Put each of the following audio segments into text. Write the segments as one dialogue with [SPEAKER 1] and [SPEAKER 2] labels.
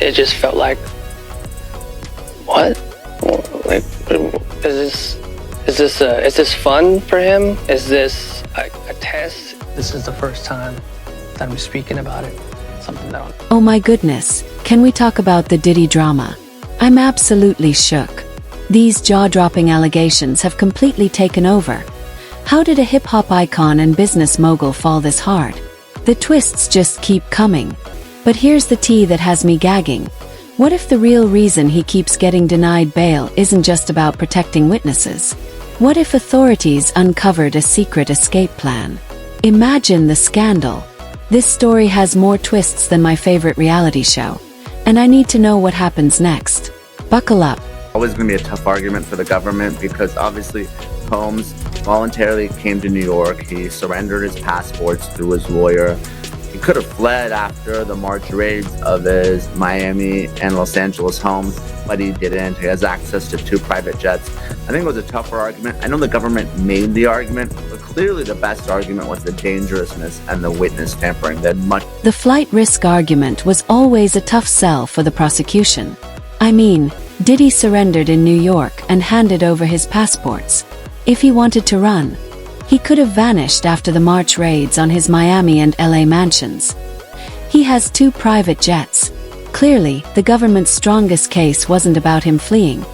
[SPEAKER 1] it just felt like, what? Like, is this fun for him? Is this a test? This is the first time that I'm speaking about it. Something that
[SPEAKER 2] Oh my goodness, can we talk about the Diddy drama? I'm absolutely shook. These jaw-dropping allegations have completely taken over. How did a hip-hop icon and business mogul fall this hard? The twists just keep coming. But here's the tea that has me gagging. What if the real reason he keeps getting denied bail isn't just about protecting witnesses? What if authorities uncovered a secret escape plan? Imagine the scandal. This story has more twists than my favorite reality show, and I need to know what happens next. Buckle up.
[SPEAKER 3] Always going to be a tough argument for the government because obviously Combs voluntarily came to New York. He surrendered his passports through his lawyer. He could have fled after the March raids of his Miami and Los Angeles homes, but he didn't. He has access to 2 private jets. I think it was a tougher argument. I know the government made the argument, but clearly the best argument was the dangerousness and the witness tampering.
[SPEAKER 2] The flight risk argument was always a tough sell for the prosecution. I mean, Diddy surrendered in New York and handed over his passports. If he wanted to run, he could have vanished after the March raids on his Miami and LA mansions. He has 2 private jets. Clearly, the government's strongest case wasn't about him fleeing.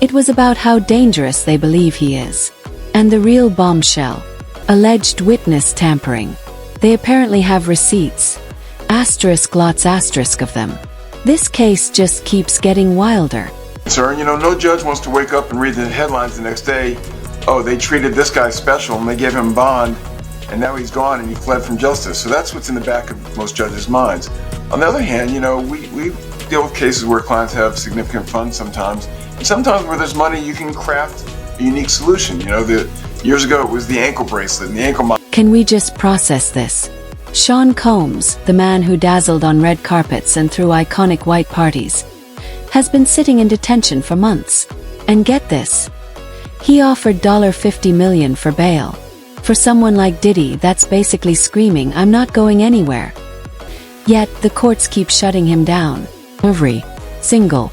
[SPEAKER 2] It was about how dangerous they believe he is. And the real bombshell: alleged witness tampering. They apparently have receipts. Asterisk lots asterisk of them. This case just keeps getting wilder.
[SPEAKER 4] Sir, no judge wants to wake up and read the headlines the next day. Oh, they treated this guy special and they gave him bond, and now he's gone and he fled from justice. So that's what's in the back of most judges' minds. On the other hand, we deal with cases where clients have significant funds sometimes. And sometimes where there's money, you can craft a unique solution. Years ago it was the ankle bracelet and the ankle monitor.
[SPEAKER 2] Can we just process this? Sean Combs, the man who dazzled on red carpets and threw iconic white parties, has been sitting in detention for months. And get this, he offered $50 million for bail. For someone like Diddy, that's basically screaming, "I'm not going anywhere." Yet, the courts keep shutting him down. Every single.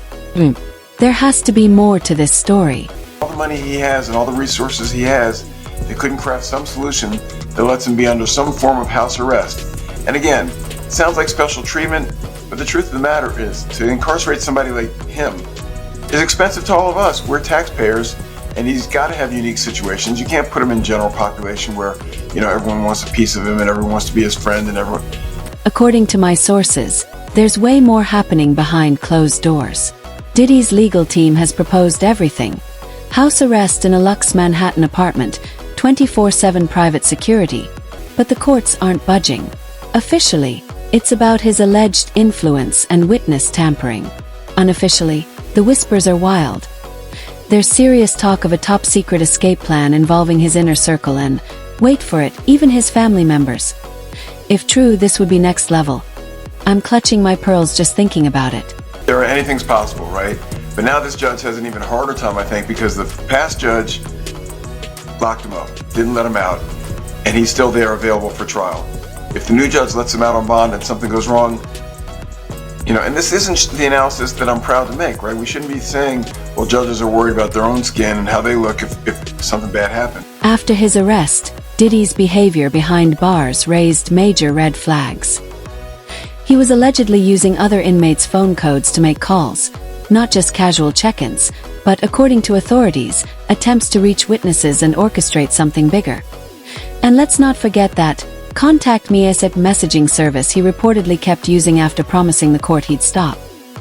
[SPEAKER 2] There has to be more to this story.
[SPEAKER 4] All the money he has and all the resources he has, they couldn't craft some solution that lets him be under some form of house arrest. And again, it sounds like special treatment, but the truth of the matter is, to incarcerate somebody like him is expensive to all of us. We're taxpayers, and he's got to have unique situations. You can't put him in general population where, everyone wants a piece of him and everyone wants to be his friend and everyone.
[SPEAKER 2] According to my sources, there's way more happening behind closed doors. Diddy's legal team has proposed everything: house arrest in a luxe Manhattan apartment, 24/7 private security. But the courts aren't budging. Officially, it's about his alleged influence and witness tampering. Unofficially, the whispers are wild. There's serious talk of a top-secret escape plan involving his inner circle and, wait for it, even his family members. If true, this would be next level. I'm clutching my pearls just thinking about it.
[SPEAKER 4] Anything's possible, right? But now this judge has an even harder time, I think, because the past judge locked him up, didn't let him out, and he's still there available for trial. If the new judge lets him out on bond and something goes wrong, and this isn't the analysis that I'm proud to make, right? We shouldn't be saying, well, judges are worried about their own skin and how they look if something bad happened.
[SPEAKER 2] After his arrest, Diddy's behavior behind bars raised major red flags. He was allegedly using other inmates' phone codes to make calls, not just casual check-ins, but, according to authorities, attempts to reach witnesses and orchestrate something bigger. And let's not forget that Contact Me ASAP messaging service he reportedly kept using after promising the court he'd stop.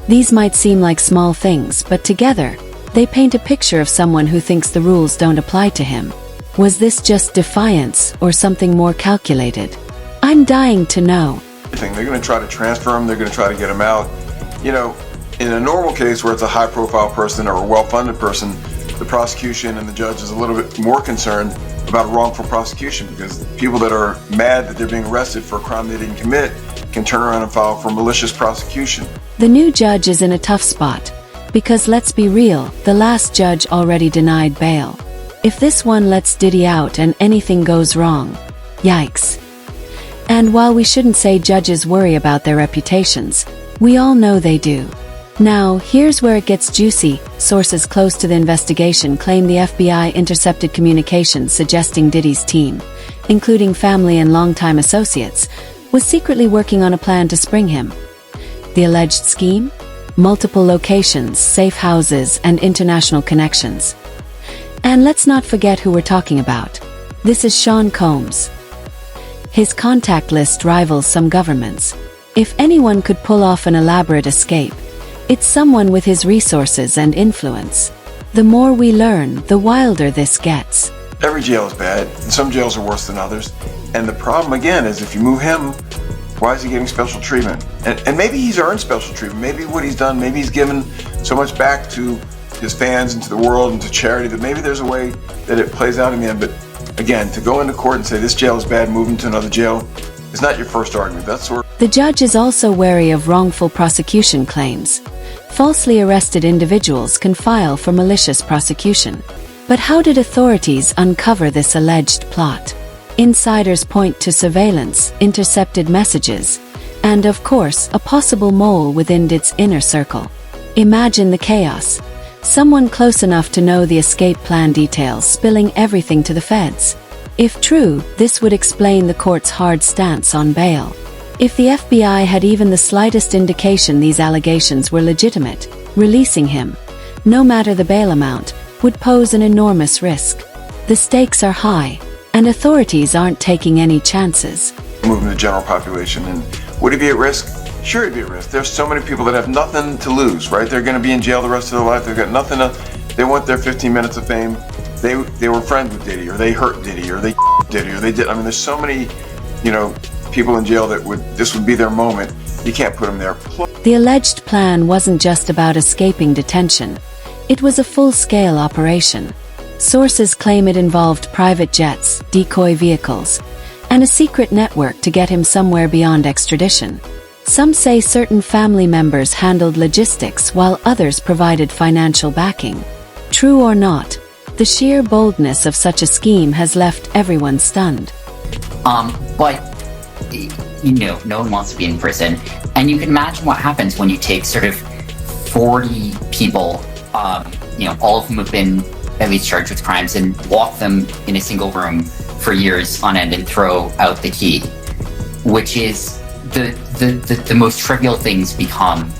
[SPEAKER 2] These might seem like small things, but together, they paint a picture of someone who thinks the rules don't apply to him. Was this just defiance or something more calculated? I'm dying to know.
[SPEAKER 4] They're going to try to transfer him, they're going to try to get him out. In a normal case where it's a high-profile person or a well-funded person, the prosecution and the judge is a little bit more concerned about wrongful prosecution, because people that are mad that they're being arrested for a crime they didn't commit can turn around and file for malicious prosecution.
[SPEAKER 2] The new judge is in a tough spot, because let's be real, the last judge already denied bail. If this one lets Diddy out and anything goes wrong, yikes. And while we shouldn't say judges worry about their reputations, we all know they do. Now, here's where it gets juicy. Sources close to the investigation claim the FBI intercepted communications suggesting Diddy's team, including family and longtime associates, was secretly working on a plan to spring him. The alleged scheme? Multiple locations, safe houses, and international connections. And let's not forget who we're talking about. This is Sean Combs. His contact list rivals some governments. If anyone could pull off an elaborate escape, it's someone with his resources and influence. The more we learn, the wilder this gets.
[SPEAKER 4] Every jail is bad, and some jails are worse than others. And the problem, again, is if you move him, why is he getting special treatment? And maybe he's earned special treatment. Maybe what he's done, maybe he's given so much back to his fans and to the world and to charity that maybe there's a way that it plays out in the end. But again, to go into court and say this jail is bad, move him to another jail, is not your first argument. That's sort of...
[SPEAKER 2] The judge is also wary of wrongful prosecution claims. Falsely arrested individuals can file for malicious prosecution. But how did authorities uncover this alleged plot? Insiders point to surveillance, intercepted messages, and of course, a possible mole within its inner circle. Imagine the chaos. Someone close enough to know the escape plan details spilling everything to the feds. If true, this would explain the court's hard stance on bail. If the FBI had even the slightest indication these allegations were legitimate, releasing him, no matter the bail amount, would pose an enormous risk. The stakes are high, and authorities aren't taking any chances.
[SPEAKER 4] Moving the general population, and would he be at risk? Sure, he'd be at risk. There's so many people that have nothing to lose, right? They're going to be in jail the rest of their life. They've got nothing to... They want their 15 minutes of fame. They were friends with Diddy, or they hurt Diddy, or they Diddy, or they did... I mean, there's so many, people in jail that this would be their moment. You can't put them there.
[SPEAKER 2] The alleged plan wasn't just about escaping detention. It was a full-scale operation. Sources claim it involved private jets, decoy vehicles, and a secret network to get him somewhere beyond extradition. Some say certain family members handled logistics while others provided financial backing. True or not, the sheer boldness of such a scheme has left everyone stunned.
[SPEAKER 5] But no one wants to be in prison. And you can imagine what happens when you take sort of 40 people, all of whom have been at least charged with crimes, and lock them in a single room for years on end and throw out the key, which is the most trivial things become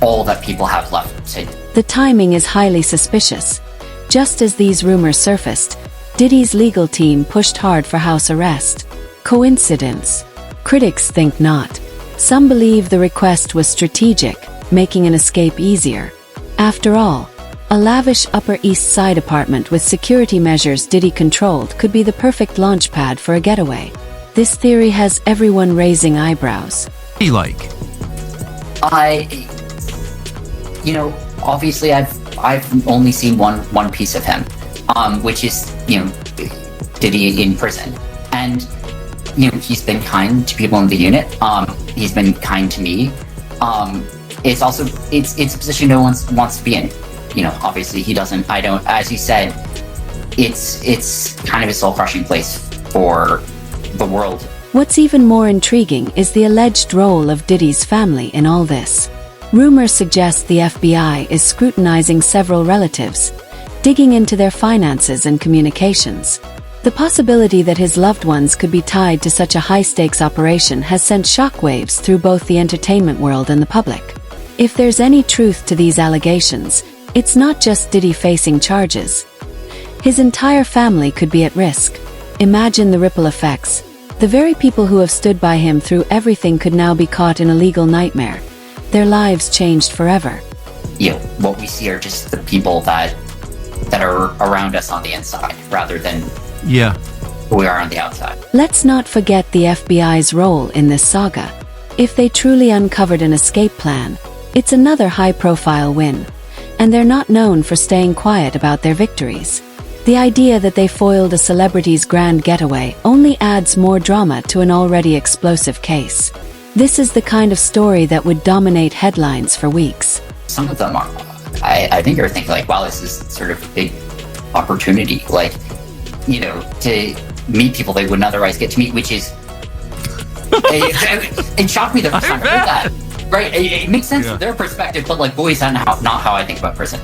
[SPEAKER 5] all that people have left to.
[SPEAKER 2] The timing is highly suspicious. Just as these rumors surfaced, Diddy's legal team pushed hard for house arrest. Coincidence? Critics think not. Some believe the request was strategic, making an escape easier. After all, a lavish Upper East Side apartment with security measures Diddy controlled could be the perfect launchpad for a getaway. This theory has everyone raising eyebrows.
[SPEAKER 5] Obviously I've only seen one piece of him, which is, Diddy in prison. And, he's been kind to people in the unit. He's been kind to me. It's a position no one wants to be in. Obviously he doesn't, I don't, as you said, it's kind of a soul-crushing place for the world.
[SPEAKER 2] What's even more intriguing is the alleged role of Diddy's family in all this. Rumors suggest the FBI is scrutinizing several relatives, digging into their finances and communications. The possibility that his loved ones could be tied to such a high-stakes operation has sent shockwaves through both the entertainment world and the public. If there's any truth to these allegations, it's not just Diddy facing charges. His entire family could be at risk. Imagine the ripple effects. The very people who have stood by him through everything could now be caught in a legal nightmare. Their lives changed forever.
[SPEAKER 5] What we see are just the people that are around us on the inside, rather than who we are on the outside.
[SPEAKER 2] Let's not forget the FBI's role in this saga. If they truly uncovered an escape plan, it's another high-profile win. And they're not known for staying quiet about their victories. The idea that they foiled a celebrity's grand getaway only adds more drama to an already explosive case. This is the kind of story that would dominate headlines for weeks.
[SPEAKER 5] Some of them are, I think, are thinking wow, this is sort of a big opportunity, to meet people they wouldn't otherwise get to meet, which is, it shocked me the first time I heard that. Right, it makes sense from their perspective, but like, boy, is that not how I think about prison.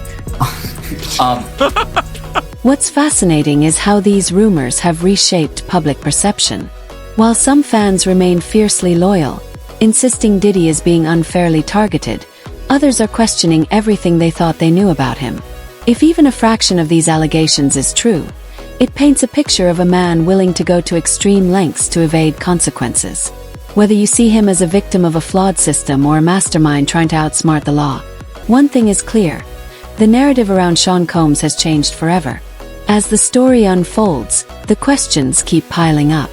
[SPEAKER 2] What's fascinating is how these rumors have reshaped public perception. While some fans remain fiercely loyal, insisting Diddy is being unfairly targeted, others are questioning everything they thought they knew about him. If even a fraction of these allegations is true, it paints a picture of a man willing to go to extreme lengths to evade consequences. Whether you see him as a victim of a flawed system or a mastermind trying to outsmart the law, one thing is clear: the narrative around Sean Combs has changed forever. As the story unfolds, the questions keep piling up.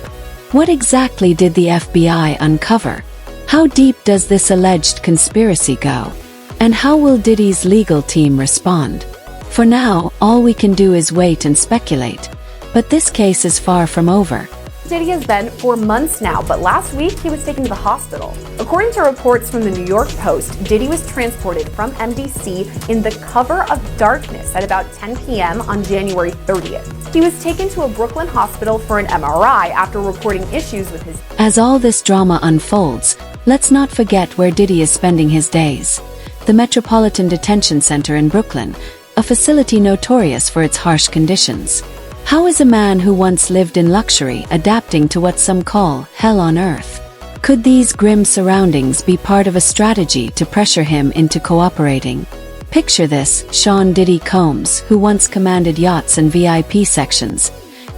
[SPEAKER 2] What exactly did the FBI uncover? How deep does this alleged conspiracy go? And how will Diddy's legal team respond? For now, all we can do is wait and speculate. But this case is far from over.
[SPEAKER 6] Diddy has been for months now, but last week he was taken to the hospital. According to reports from the New York Post, Diddy was transported from MDC in the cover of darkness at about 10 p.m. on January 30th. He was taken to a Brooklyn hospital for an MRI after reporting issues with his...
[SPEAKER 2] As all this drama unfolds, let's not forget where Diddy is spending his days. The Metropolitan Detention Center in Brooklyn, a facility notorious for its harsh conditions. How is a man who once lived in luxury adapting to what some call hell on earth? Could these grim surroundings be part of a strategy to pressure him into cooperating? Picture this: Sean Diddy Combs, who once commanded yachts and VIP sections,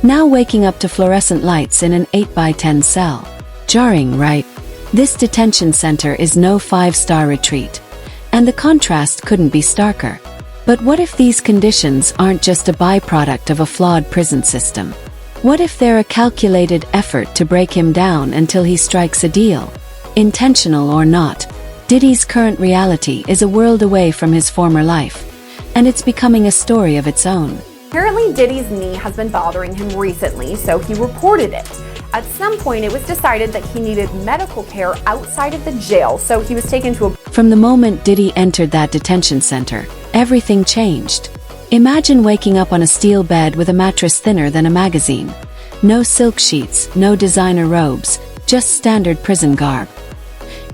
[SPEAKER 2] now waking up to fluorescent lights in an 8x10 cell. Jarring, right? This detention center is no 5-star retreat, and the contrast couldn't be starker. But what if these conditions aren't just a byproduct of a flawed prison system? What if they're a calculated effort to break him down until he strikes a deal? Intentional or not, Diddy's current reality is a world away from his former life, and it's becoming a story of its own.
[SPEAKER 6] Apparently, Diddy's knee has been bothering him recently, so he reported it. At some point, it was decided that he needed medical care outside of the jail, so he was taken to a...
[SPEAKER 2] From the moment Diddy entered that detention center, everything changed. Imagine waking up on a steel bed with a mattress thinner than a magazine. No silk sheets, no designer robes, just standard prison garb.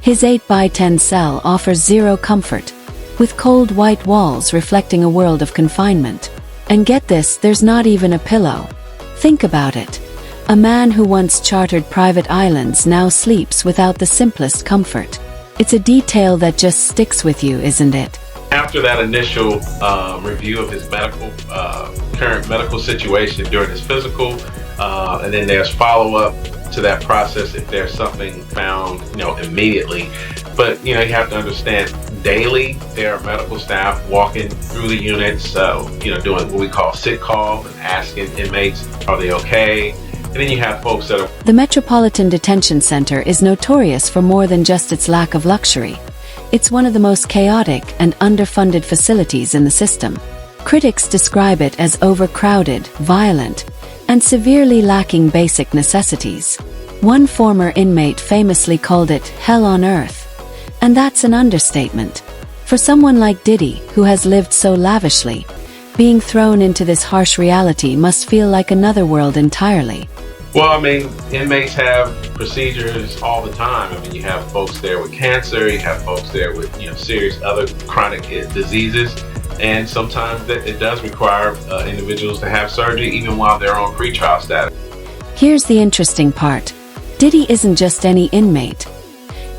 [SPEAKER 2] His 8x10 cell offers zero comfort, with cold white walls reflecting a world of confinement. And get this, there's not even a pillow. Think about it. A man who once chartered private islands now sleeps without the simplest comfort. It's a detail that just sticks with you, isn't it?
[SPEAKER 7] After that initial review of his current medical situation during his physical, and then there's follow-up to that process if there's something found, immediately. But, you have to understand, daily there are medical staff walking through the units, doing what we call sit call and asking inmates, are they okay? And then you have folks that are...
[SPEAKER 2] The Metropolitan Detention Center is notorious for more than just its lack of luxury. It's one of the most chaotic and underfunded facilities in the system. Critics describe it as overcrowded, violent, and severely lacking basic necessities. One former inmate famously called it hell on earth. And that's an understatement. For someone like Diddy, who has lived so lavishly, being thrown into this harsh reality must feel like another world entirely.
[SPEAKER 7] Well, inmates have procedures all the time. You have folks there with cancer, you have folks there with, serious other chronic diseases. And sometimes it does require individuals to have surgery even while they're on pretrial status.
[SPEAKER 2] Here's the interesting part. Diddy isn't just any inmate.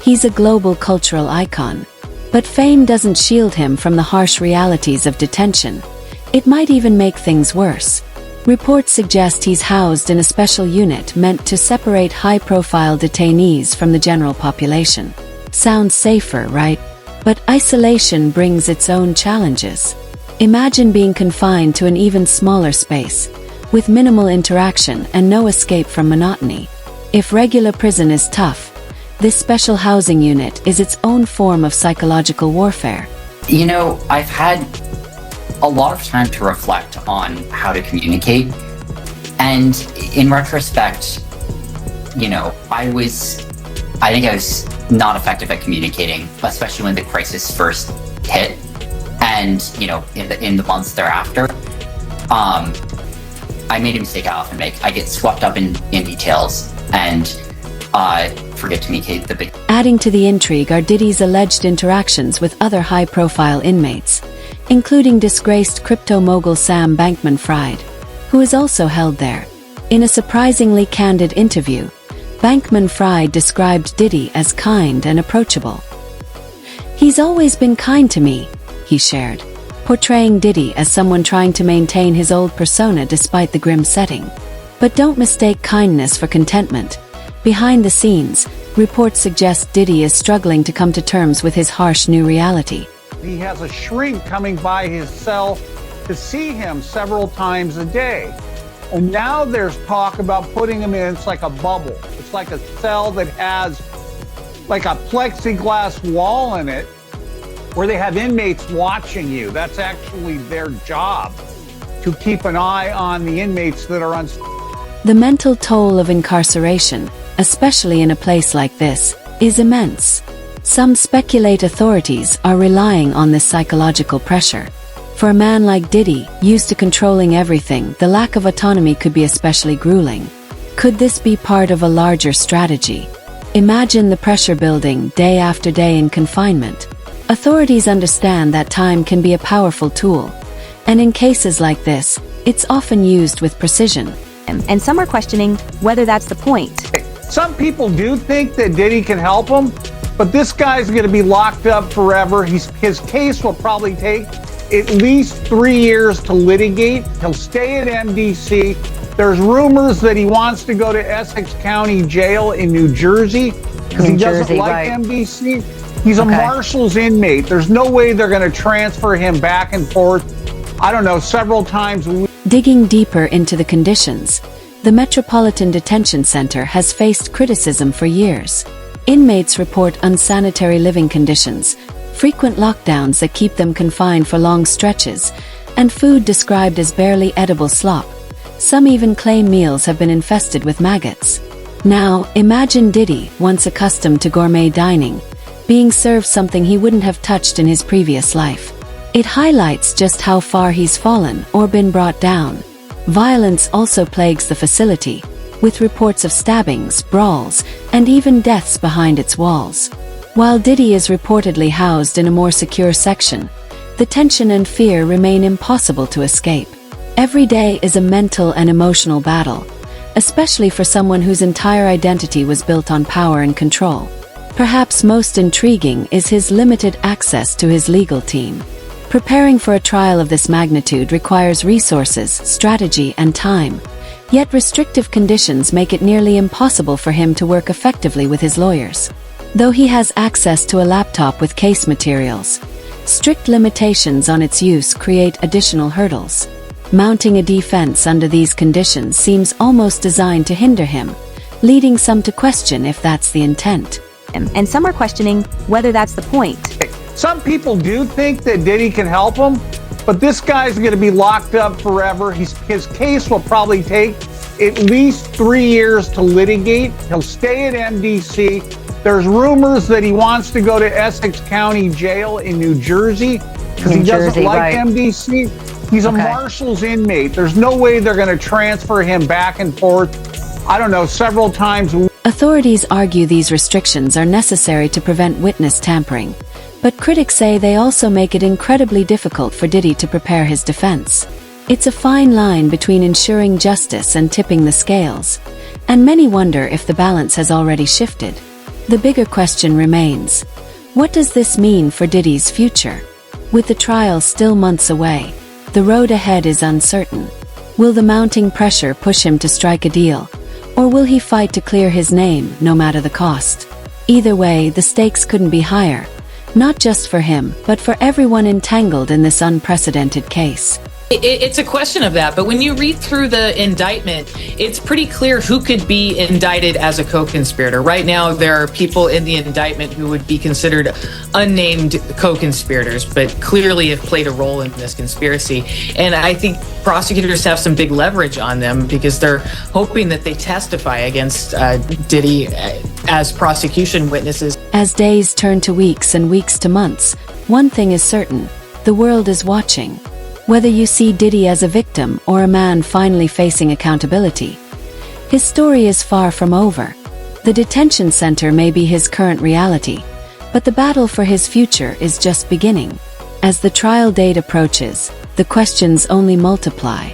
[SPEAKER 2] He's a global cultural icon. But fame doesn't shield him from the harsh realities of detention. It might even make things worse. Reports suggest he's housed in a special unit meant to separate high-profile detainees from the general population. Sounds safer, right? But isolation brings its own challenges. Imagine being confined to an even smaller space, with minimal interaction and no escape from monotony. If regular prison is tough, this special housing unit is its own form of psychological warfare.
[SPEAKER 5] I've had a lot of time to reflect on how to communicate, and in retrospect, I think I was not effective at communicating, especially when the crisis first hit, and in the months thereafter. I made a mistake I often make. I get swept up in details, and forget to meet the big.
[SPEAKER 2] Adding to the intrigue are Diddy's alleged interactions with other high-profile inmates, including disgraced crypto mogul Sam Bankman-Fried, who is also held there. In a surprisingly candid interview, Bankman-Fried described Diddy as kind and approachable. "He's always been kind to me," he shared, portraying Diddy as someone trying to maintain his old persona despite the grim setting. But don't mistake kindness for contentment. Behind the scenes, reports suggest Diddy is struggling to come to terms with his harsh new reality.
[SPEAKER 8] He has a shrink coming by his cell to see him several times a day. And now there's talk about putting him in, it's like a bubble. It's like a cell that has like a plexiglass wall in it where they have inmates watching you. That's actually their job, to keep an eye on the inmates that are on.
[SPEAKER 2] The mental toll of incarceration, especially in a place like this, is immense. Some speculate authorities are relying on this psychological pressure. For a man like Diddy, used to controlling everything, the lack of autonomy could be especially grueling. Could this be part of a larger strategy? Imagine the pressure building day after day in confinement. Authorities understand that time can be a powerful tool, and in cases like this, it's often used with precision.
[SPEAKER 9] And some are questioning whether that's the point.
[SPEAKER 8] Some people do think that Diddy can help him, but this guy's going to be locked up forever. His case will probably take at least 3 years to litigate. He'll stay at MDC. There's rumors that he wants to go to Essex County Jail in New Jersey because he doesn't like MDC. He's a Marshals inmate. There's no way they're going to transfer him back and forth, I don't know, several times a week.
[SPEAKER 2] Digging deeper into the conditions, the Metropolitan Detention Center has faced criticism for years. Inmates report unsanitary living conditions, frequent lockdowns that keep them confined for long stretches, and food described as barely edible slop. Some even claim meals have been infested with maggots. Now, imagine Diddy, once accustomed to gourmet dining, being served something he wouldn't have touched in his previous life. It highlights just how far he's fallen or been brought down. Violence also plagues the facility, with reports of stabbings, brawls, and even deaths behind its walls. While Diddy is reportedly housed in a more secure section, the tension and fear remain impossible to escape. Every day is a mental and emotional battle, especially for someone whose entire identity was built on power and control. Perhaps most intriguing is his limited access to his legal team. Preparing for a trial of this magnitude requires resources, strategy, and time. Yet restrictive conditions make it nearly impossible for him to work effectively with his lawyers. Though he has access to a laptop with case materials, strict limitations on its use create additional hurdles. Mounting a defense under these conditions seems almost designed to hinder him, leading some to question if that's the intent.
[SPEAKER 9] And some are questioning whether that's the point.
[SPEAKER 8] Some people do think that Diddy can help him, but this guy's going to be locked up forever. His case will probably take at least 3 years to litigate. He'll stay at MDC. There's rumors that he wants to go to Essex County Jail in New Jersey because he doesn't like MDC. He's a Marshals inmate. There's no way they're going to transfer him back and forth, I don't know, several times a week.
[SPEAKER 2] Authorities argue these restrictions are necessary to prevent witness tampering, but critics say they also make it incredibly difficult for Diddy to prepare his defense. It's a fine line between ensuring justice and tipping the scales, and many wonder if the balance has already shifted. The bigger question remains: what does this mean for Diddy's future? With the trial still months away, the road ahead is uncertain. Will the mounting pressure push him to strike a deal, or will he fight to clear his name no matter the cost? Either way, the stakes couldn't be higher, not just for him, but for everyone entangled in this unprecedented case.
[SPEAKER 10] It's a question of that, but when you read through the indictment, it's pretty clear who could be indicted as a co-conspirator. Right now, there are people in the indictment who would be considered unnamed co-conspirators, but clearly have played a role in this conspiracy. And I think prosecutors have some big leverage on them because they're hoping that they testify against Diddy as prosecution witnesses.
[SPEAKER 2] As days turn to weeks and weeks to months, one thing is certain: the world is watching. Whether you see Diddy as a victim or a man finally facing accountability, his story is far from over. The detention center may be his current reality, but the battle for his future is just beginning. As the trial date approaches, the questions only multiply.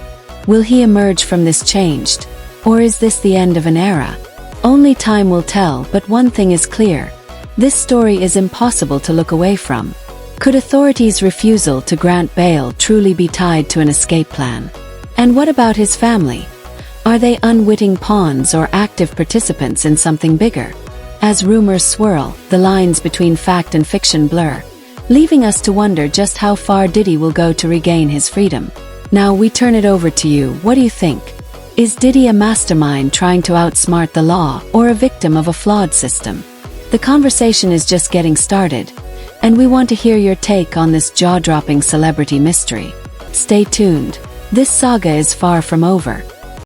[SPEAKER 2] Will he emerge from this changed? Or is this the end of an era? Only time will tell, but one thing is clear. This story is impossible to look away from. Could authorities' refusal to grant bail truly be tied to an escape plan? And what about his family? Are they unwitting pawns or active participants in something bigger? As rumors swirl, the lines between fact and fiction blur, leaving us to wonder just how far Diddy will go to regain his freedom. Now we turn it over to you. What do you think? Is Diddy a mastermind trying to outsmart the law, or a victim of a flawed system? The conversation is just getting started, and we want to hear your take on this jaw-dropping celebrity mystery. Stay tuned. This saga is far from over.